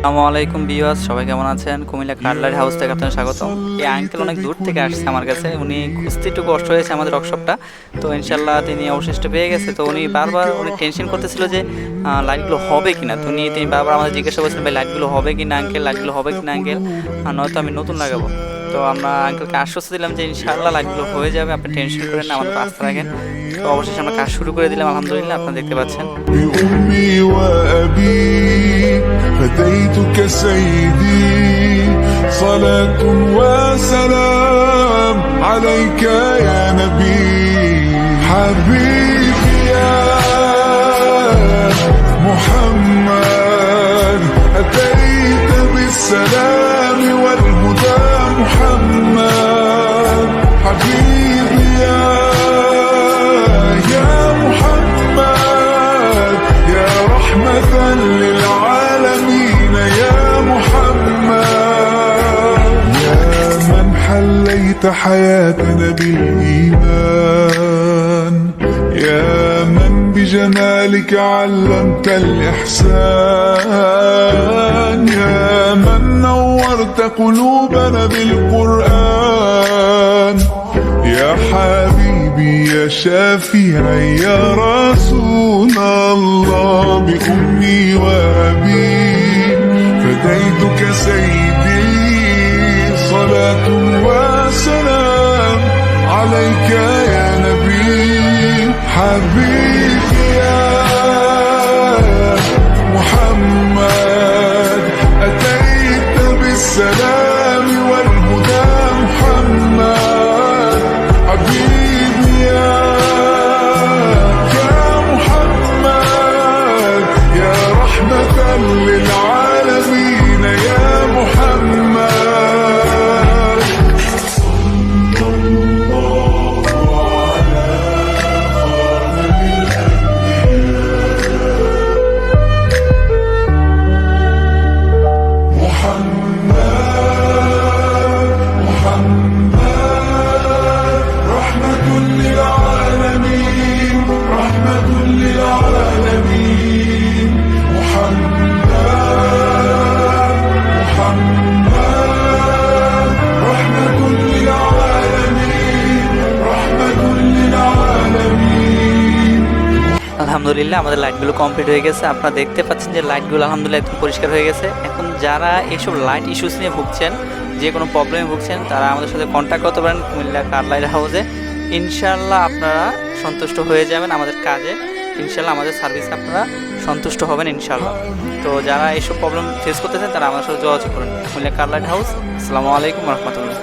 আসসালামু আলাইকুম ভিউয়ার্স, সবাই কেমন আছেন? কুমিল্লা কাটলারি হাউস থেকে আপনাদের স্বাগতম। এই আঙ্কেল অনেক দূর থেকে আসছে আমার কাছে, উনি খুঁজতে একটু কষ্ট হয়েছে আমাদের ওয়ার্কশপটা। তো ইনশাল্লাহ তিনি অবশিষ্ট পেয়ে গেছে। তো উনি বারবার অনেক টেনশন করতেছিল যে লাইটগুলো হবে কিনা। তো তিনি বারবার আমাদের জিজ্ঞাসা করছিলেন, ভাই লাইটগুলো হবে কিনা আঙ্কেল, লাইটগুলো হবে কিনা আঙ্কেল, নয়তো আমি নতুন লাগাবো। তো আমরা আঙ্কেলকে আশ্বস্ত দিলাম যে ইনশাআল্লাহ লাইটগুলো হয়ে যাবে, আপনি টেনশন করেন না, আমাদের আস্থা রাখেন। তো অবশেষে আমরা কাজ শুরু করে দিলাম, আলহামদুলিল্লাহ, আপনারা দেখতে পাচ্ছেন। فديتك سيدي صلاة وسلام عليك يا نبي حبيبي يا محمد أتيت بالسلام والهدى محمد حبيبي يا محمد يا رحمة للعالمين يا محمد يا من حليت حياتنا بالإيمان يا من بجمالك علمت الإحسان يا من نورت قلوبنا بالقرآن يا حبيبي يا شافعي يا رسول الله بأمي وأبي فديتك سيدي صلاة وسلام عليك يا نبي حبيبي يا محمد أتيت بالسلام والهدى محمد حبيبي يا محمد يا رحمة للعالمين يا محمد আলহামদুলিল্লাহ আমাদের লাইটগুলো কমপ্লিট হয়ে গেছে। আপনারা দেখতে পাচ্ছেন যে লাইটগুলো আলহামদুলিল্লাহ একদম পরিষ্কার হয়ে গেছে। এখন যারা এইসব লাইট ইস্যুস নিয়ে ভুগছেন, যে কোনো প্রবলেমে ভুগছেন, তারা আমাদের সাথে কন্ট্যাক্ট করতে পারেন কুমিল্লা কাটলারি হাউসে। ইনশাআল্লাহ আপনারা সন্তুষ্ট হয়ে যাবেন আমাদের কাজে, ইনশাআল্লাহ আমাদের সার্ভিসে আপনারা সন্তুষ্ট হবেন ইনশাআল্লাহ। তো যারা এইসব প্রবলেম ফেস করতেছেন তারা আমাদের সাথে যোগাযোগ করুন। Comilla cutlery house. আসসালামু আলাইকুম রহমতুল্লাহ।